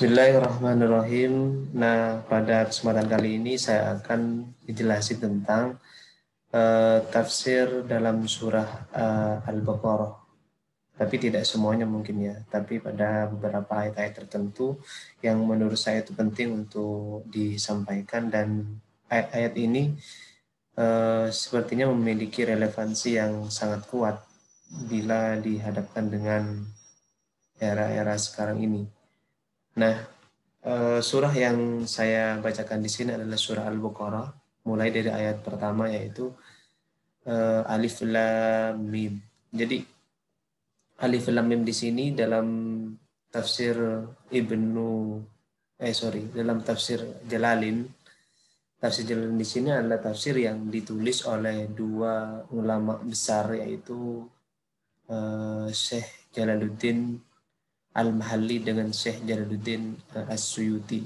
Bismillahirrahmanirrahim. Nah, pada kesempatan kali ini saya akan menjelaskan tentang tafsir dalam surah Al-Baqarah. Tapi tidak semuanya mungkin ya, tapi pada beberapa ayat-ayat tertentu yang menurut saya itu penting untuk disampaikan, dan ayat-ayat ini sepertinya memiliki relevansi yang sangat kuat bila dihadapkan dengan era-era sekarang ini. Nah, surah yang saya bacakan di sini adalah surah Al-Baqarah, mulai dari ayat pertama yaitu Alif Lam Mim. Jadi Alif Lam Mim di sini dalam tafsir Ibnu dalam tafsir Jalalin, tafsir Jalalin di sini adalah tafsir yang ditulis oleh dua ulama besar, yaitu Syekh Jalaluddin Al-Mahalli dengan Syekh Jalaluddin As-Suyuti.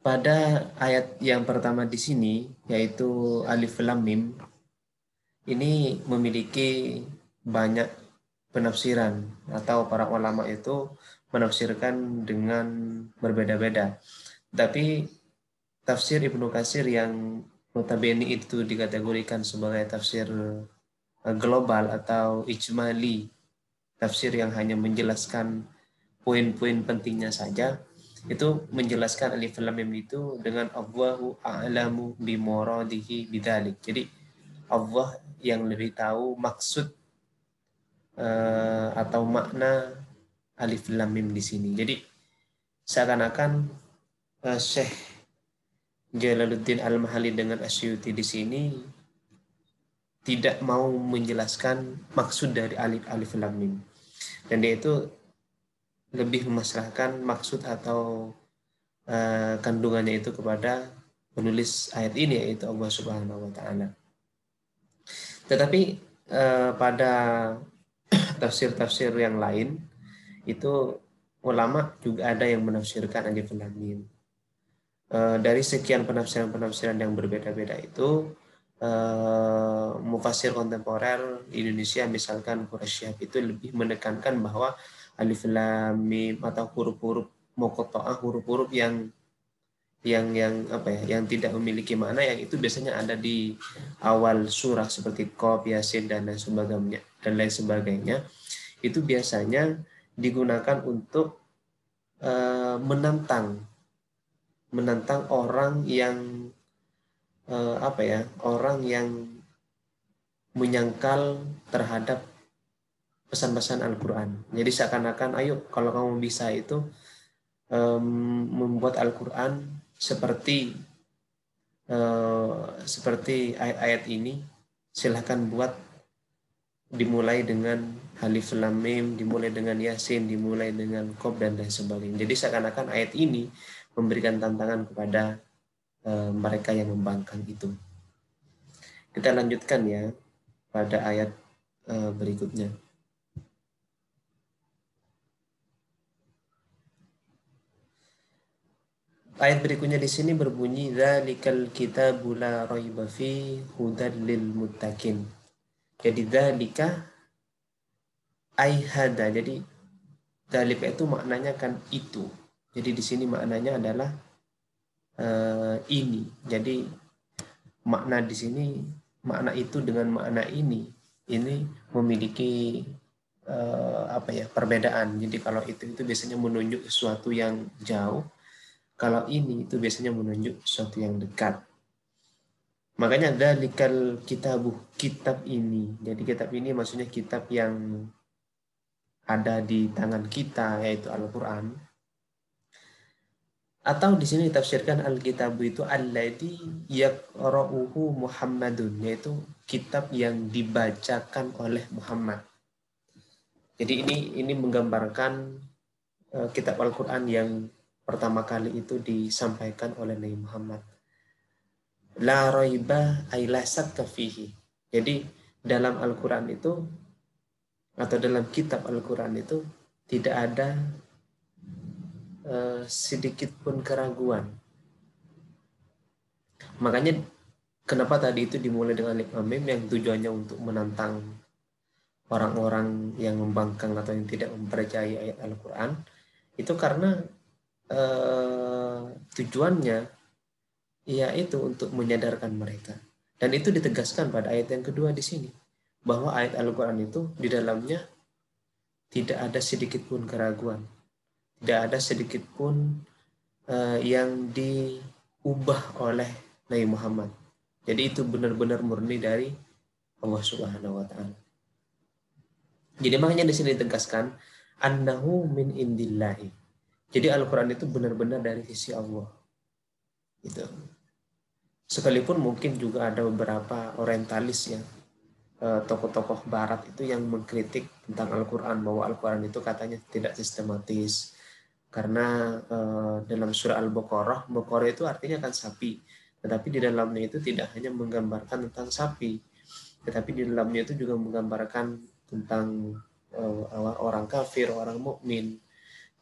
Pada ayat yang pertama di sini, yaitu Alif Lam Mim, ini memiliki banyak penafsiran, atau para ulama itu menafsirkan dengan berbeda-beda. Tapi tafsir Ibnu Katsir yang notabene itu dikategorikan sebagai tafsir global atau ijmali, tafsir yang hanya menjelaskan poin-poin pentingnya saja, itu menjelaskan Alif Lam Mim itu dengan Allahu a'lamu bimuradihi bidzalik. Jadi Allah yang lebih tahu maksud atau makna Alif Lam Mim di sini. Jadi seakan-akan Syekh Jalaluddin Al-Mahalli dengan Asyuti di sini tidak mau menjelaskan maksud dari Alif Lam Mim, dan dia itu lebih memasrahkan maksud atau kandungannya itu kepada penulis ayat ini, yaitu Allah Subhanahu wa taala. Tetapi pada tafsir-tafsir yang lain itu ulama juga ada yang menafsirkan Alif Lam Mim. Dari sekian penafsiran-penafsiran yang berbeda-beda itu, mufassir kontemporer di Indonesia misalkan Quraisy Shihab itu lebih menekankan bahwa Alif Lam Mim atau huruf-huruf muqatta'ah, huruf-huruf yang yang tidak memiliki makna, yang itu biasanya ada di awal surah seperti Qaf, Yasin dan lain sebagainya, itu biasanya digunakan untuk menantang orang yang orang yang menyangkal terhadap pesan-pesan Al-Quran. Jadi seakan-akan, ayo kalau kamu bisa itu membuat Al-Quran seperti ayat-ayat ini, silahkan buat, dimulai dengan Alif Lam Mim, dimulai dengan Yasin, dimulai dengan Qaf dan lain sebagainya. Jadi seakan-akan ayat ini memberikan tantangan kepada mereka yang membangkang itu. Kita lanjutkan ya pada ayat berikutnya. Ayat berikutnya di sini berbunyi dzalikal kitabu la raiba fi hudal lil muttaqin. Jadi dzalika ai hada. Jadi dzalika itu maknanya kan itu. Jadi di sini maknanya adalah ini. Jadi makna di sini, makna itu dengan makna ini memiliki perbedaan. Jadi kalau itu biasanya menunjuk sesuatu yang jauh, kalau ini itu biasanya menunjuk sesuatu yang dekat. Makanya dzalikal kitabu, kitab ini. Jadi kitab ini maksudnya kitab yang ada di tangan kita, yaitu Al-Qur'an. Atau di sini ditafsirkan Al-Kitabu itu alladzi yaqra'uhu Muhammadun, yaitu kitab yang dibacakan oleh Muhammad. Jadi ini menggambarkan kitab Al-Qur'an yang pertama kali itu disampaikan oleh Nabi Muhammad. La raiba ay la sakka fihi. Jadi dalam Al-Qur'an itu, atau dalam kitab Al-Qur'an itu, tidak ada sedikit pun keraguan. Makanya kenapa tadi itu dimulai dengan Alif Lam Mim, yang tujuannya untuk menantang orang-orang yang membangkang atau yang tidak mempercayai ayat Al-Quran itu karena tujuannya yaitu untuk menyadarkan mereka. Dan itu ditegaskan pada ayat yang kedua di sini, bahwa ayat Al-Quran itu di dalamnya tidak ada sedikit pun keraguan, tidak ada sedikit pun yang diubah oleh Nabi Muhammad. Jadi itu benar-benar murni dari Allah Subhanahu wa taala. Jadi makanya di sini ditegaskan annahu min indillahi. Jadi Al-Qur'an itu benar-benar dari sisi Allah. Gitu. Sekalipun mungkin juga ada beberapa orientalis ya, tokoh-tokoh barat itu yang mengkritik tentang Al-Qur'an, bahwa Al-Qur'an itu katanya tidak sistematis. Karena dalam surah Al-Baqarah, Baqarah itu artinya kan sapi. Tetapi di dalamnya itu tidak hanya menggambarkan tentang sapi, tetapi di dalamnya itu juga menggambarkan tentang orang kafir, orang mukmin,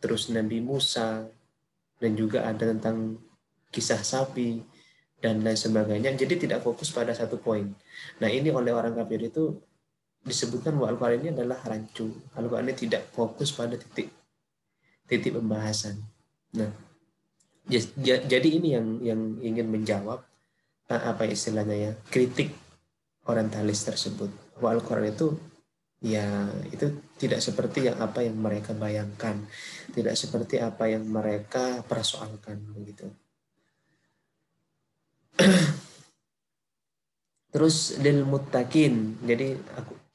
terus Nabi Musa, dan juga ada tentang kisah sapi dan lain sebagainya. Jadi tidak fokus pada satu poin. Nah ini oleh orang kafir itu disebutkan bahwa Al-Quran ini adalah rancu. Al-Quran ini tidak fokus pada titik pembahasan. Nah jadi ini yang ingin menjawab apa istilahnya ya, kritik orientalis tersebut, bahwa Al-Quran itu ya itu tidak seperti yang apa yang mereka bayangkan, tidak seperti apa yang mereka persoalkan begitu. Terus lil muttaqin, jadi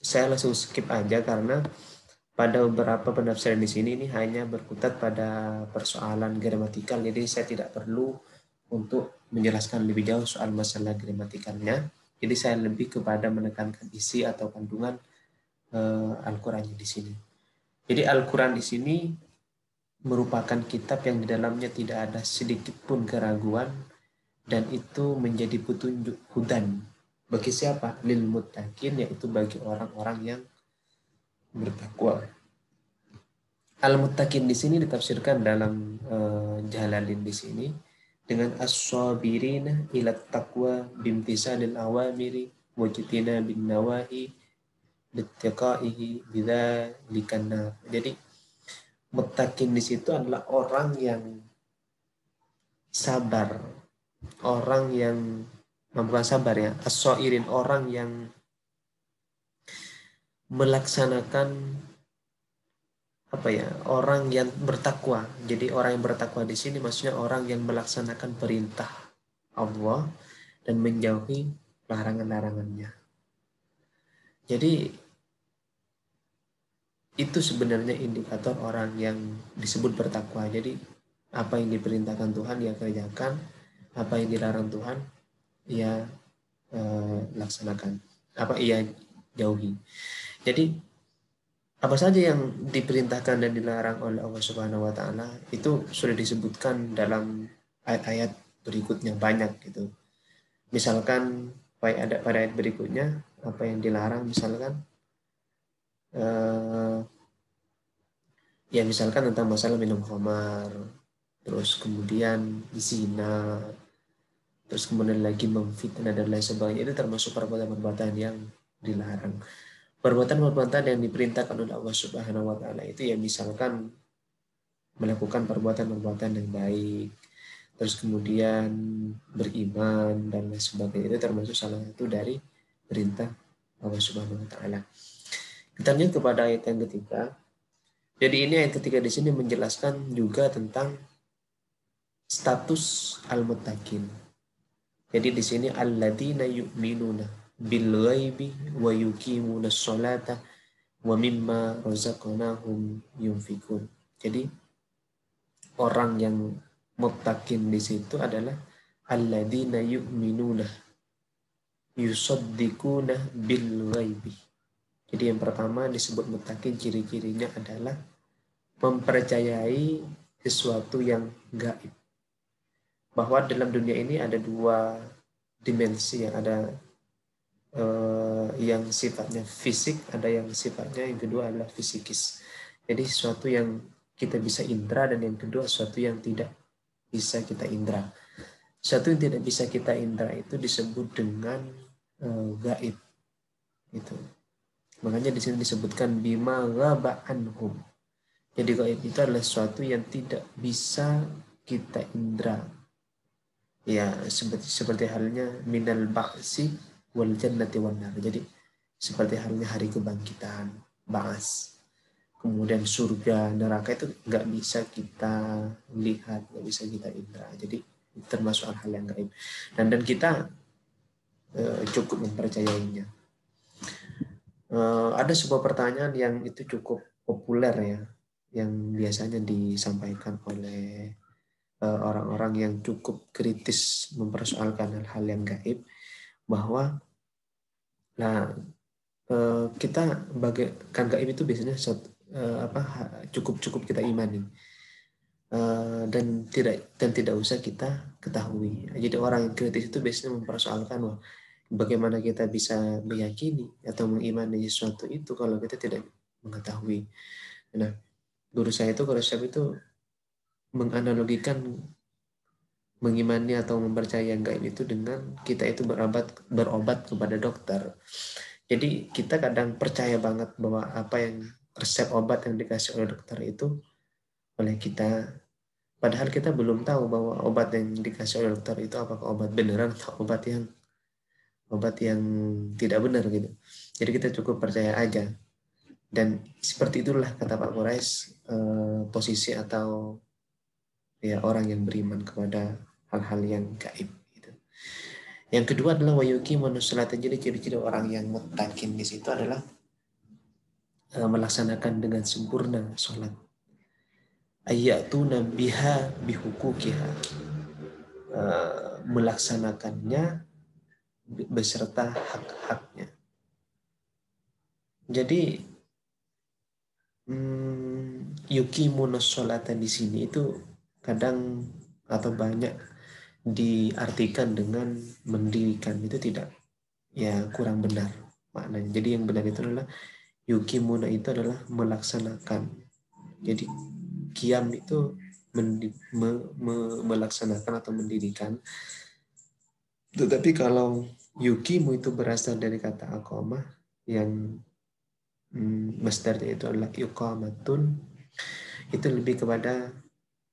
saya langsung skip aja karena pada beberapa penafsiran di sini ini hanya berkutat pada persoalan gramatikal, jadi saya tidak perlu untuk menjelaskan lebih jauh soal masalah gramatikalnya. Jadi saya lebih kepada menekankan isi atau kandungan Al-Quran di sini. Jadi Al-Quran di sini merupakan kitab yang di dalamnya tidak ada sedikit pun keraguan, dan itu menjadi petunjuk hudan bagi siapa? Lil muttaqin, yaitu bagi orang-orang yang bertakwa. Al-muttaqin di sini ditafsirkan dalam Jalalain di sini dengan as-sabirina ila taqwa bimtisalil awamiri wajitina bin nawahi bittiqaihi bidzalikan nar. Jadi muttaqin di situ adalah orang yang sabar, orang yang bukan sabar ya, as-sairin, orang yang melaksanakan apa ya, orang yang bertakwa. Jadi orang yang bertakwa di sini maksudnya orang yang melaksanakan perintah Allah dan menjauhi larangan-larangannya. Jadi itu sebenarnya indikator orang yang disebut bertakwa. Jadi apa yang diperintahkan Tuhan dia kerjakan, apa yang dilarang Tuhan ia laksanakan, apa ia jauhi. Jadi apa saja yang diperintahkan dan dilarang oleh Allah Subhanahu wa taala itu sudah disebutkan dalam ayat-ayat berikutnya banyak gitu. Misalkan pada ayat berikutnya apa yang dilarang, misalkan ya misalkan tentang masalah minum khamar, terus kemudian zina, terus kemudian lagi memfitnah dan lain sebagainya, itu termasuk perbuatan-perbuatan yang dilarang. Perbuatan-perbuatan yang diperintahkan oleh Allah Subhanahu wa taala itu ya misalkan melakukan perbuatan-perbuatan yang baik, terus kemudian beriman dan lain sebagainya, itu termasuk salah satu dari perintah Allah Subhanahu wa taala. Kita lanjut kepada ayat yang ketiga. Jadi ini ayat ketiga di sini menjelaskan juga tentang status al-muttaqin. Jadi di sini alladzina yu'minuna bil ghaibi wa yuqimuna sholata wa mimma razaqnahum yunfikun. Jadi orang yang muttaqin di situ adalah alladzina yu'minuna yusaddiquna bil ghaibi. Jadi yang pertama disebut muttaqin, ciri-cirinya adalah mempercayai sesuatu yang gaib. Bahwa dalam dunia ini ada dua dimensi, yang ada yang sifatnya fisik, ada yang sifatnya yang kedua adalah fisikis. Jadi sesuatu yang kita bisa indra, dan yang kedua sesuatu yang tidak bisa kita indra. Sesuatu yang tidak bisa kita indra itu disebut dengan gaib. Itu. Makanya di sini disebutkan bima ghaba anhum. Jadi gaib itu adalah sesuatu yang tidak bisa kita indra. Ya, seperti halnya minal ba'si wal jannati wan nar. Jadi seperti halnya hari kebangkitan, ba'as. Kemudian surga, neraka itu nggak bisa kita lihat, nggak bisa kita indra. Jadi termasuk hal-hal yang gaib. Dan kita cukup mempercayainya. Ada sebuah pertanyaan yang itu cukup populer ya, yang biasanya disampaikan oleh orang-orang yang cukup kritis mempersoalkan hal-hal yang gaib, bahwa nah kita bagaikan gaib itu biasanya cukup kita imani, dan tidak usah kita ketahui. Jadi orang yang kritis itu biasanya mempersoalkan, wah, bagaimana kita bisa meyakini atau mengimani sesuatu itu kalau kita tidak mengetahui. Nah, guru Syekh itu menganalogikan mengimani atau mempercayai yang gaib itu dengan kita itu berobat kepada dokter. Jadi kita kadang percaya banget bahwa apa yang resep obat yang dikasih oleh dokter itu oleh kita, padahal kita belum tahu bahwa obat yang dikasih oleh dokter itu apakah obat beneran atau obat yang tidak benar gitu. Jadi kita cukup percaya aja. Dan seperti itulah kata Pak Quraisy, posisi atau ya orang yang beriman kepada hal-hal yang gaib gitu. Yang kedua adalah wayuki manusalata. Jadi ciri-ciri orang yang mutakin di situ adalah melaksanakan dengan sempurna sholat. Ayatuna biha bihukukiha, melaksanakannya beserta hak-haknya. Jadi yukimunus sholata di sini itu kadang atau banyak diartikan dengan mendirikan, itu tidak, ya kurang benar maknanya. Jadi yang benar itu adalah yukimuna itu adalah melaksanakan. Jadi kiam itu melaksanakan atau mendirikan. Tetapi kalau yukimu itu berasal dari kata aqamah yang masdarnya itu adalah iqamatun, itu lebih kepada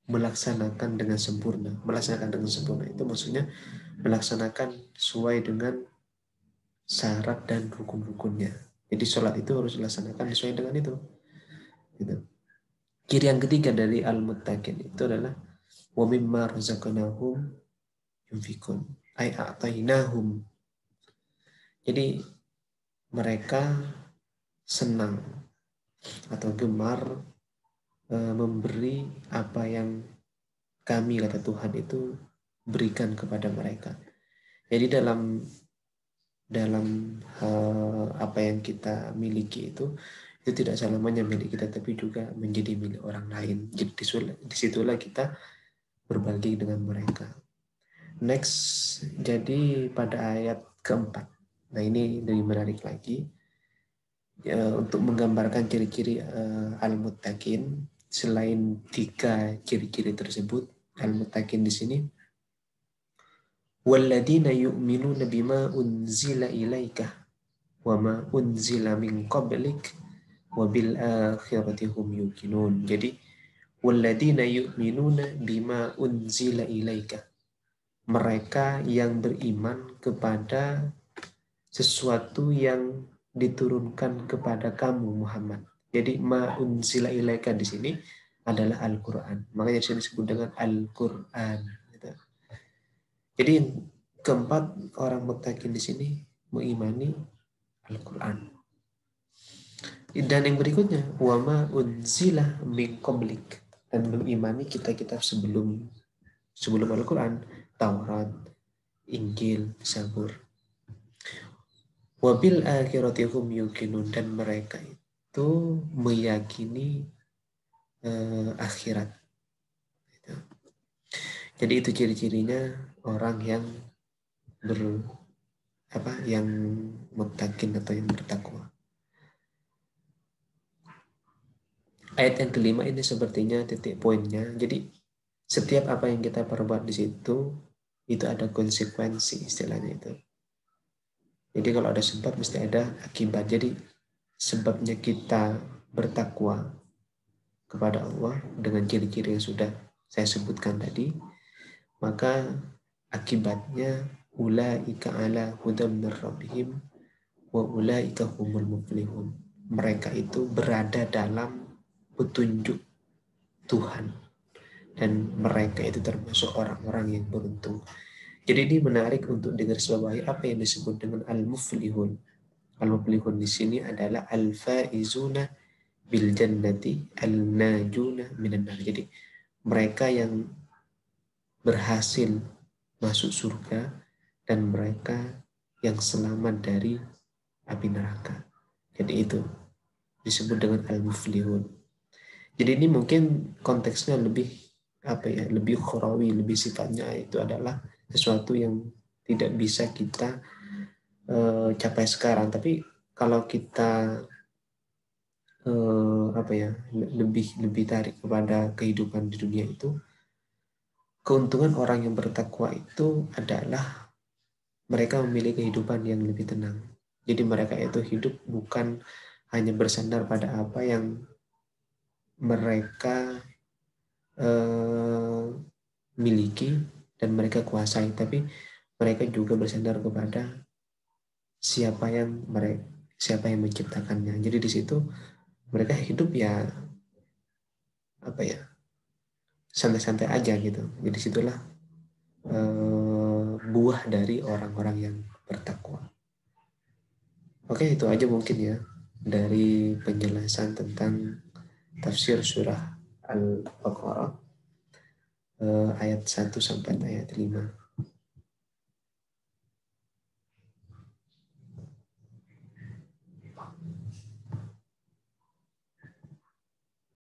melaksanakan dengan sempurna. Melaksanakan dengan sempurna itu maksudnya melaksanakan sesuai dengan syarat dan rukun-rukunnya. Jadi sholat itu harus dilaksanakan sesuai dengan itu. Gitu. Ciri yang ketiga dari al-muttaqin itu adalah wa mimma razaqnahum yunfikun ay a'tainahum. Jadi mereka senang atau gemar memberi apa yang kami, kata Tuhan, itu berikan kepada mereka. Jadi dalam apa yang kita miliki itu tidak selamanya milik kita, tapi juga menjadi milik orang lain. Jadi disitulah kita berbagi dengan mereka. Next, jadi pada ayat keempat. Nah, ini lebih menarik lagi untuk menggambarkan ciri-ciri al-muttaqin. Selain 3 ciri-ciri tersebut, al-muttaqin di sini walladzina yu'minuna bima unzila ilaika wa ma unzila min qablik wa bil akhirati hum yuqinun. Jadi walladzina yu'minuna bima unzila ilaika, mereka yang beriman kepada sesuatu yang diturunkan kepada kamu Muhammad. Jadi ma unzila ilaika di sini adalah Al-Qur'an. Makanya disebut dengan Al-Qur'an. Jadi yang keempat, orang muttaqin di sini mengimani Al-Quran. Dan yang berikutnya, wama unzila min qablik, dan mengimani kitab-kitab sebelum Al-Quran, Taurat, Injil, Zabur. Wabil akhirati hum yuqinun, dan mereka itu meyakini akhirat. Jadi itu ciri-cirinya orang yang yang muttaqin atau yang bertakwa. Ayat yang kelima ini sepertinya titik poinnya. Jadi setiap apa yang kita perbuat di situ itu ada konsekuensi, istilahnya itu. Jadi kalau ada sebab mesti ada akibat. Jadi sebabnya kita bertakwa kepada Allah dengan ciri-ciri yang sudah saya sebutkan tadi, maka akibatnya ulaika ala hudam mir rabbihim wa ulaika humul muflihun. Mereka itu berada dalam petunjuk Tuhan dan mereka itu termasuk orang-orang yang beruntung. Jadi ini menarik untuk digarisbawahi apa yang disebut dengan al-muflihun. Al-muflihun di sini adalah al-faizuna bil jannati al-najuna minan nar. Jadi mereka yang berhasil masuk surga dan mereka yang selamat dari api neraka. Jadi itu disebut dengan al-muflihun. Jadi ini mungkin konteksnya lebih lebih khurawi, lebih sifatnya itu adalah sesuatu yang tidak bisa kita capai sekarang. Tapi kalau kita lebih tarik kepada kehidupan di dunia itu, keuntungan orang yang bertakwa itu adalah mereka memilih kehidupan yang lebih tenang. Jadi mereka itu hidup bukan hanya bersandar pada apa yang mereka miliki dan mereka kuasai, tapi mereka juga bersandar kepada siapa yang menciptakannya. Jadi di situ mereka hidup ya santai-santai aja gitu. Jadi situlah buah dari orang-orang yang bertakwa. Oke, itu aja mungkin ya dari penjelasan tentang tafsir surah Al-Baqarah ayat 1 sampai ayat 5.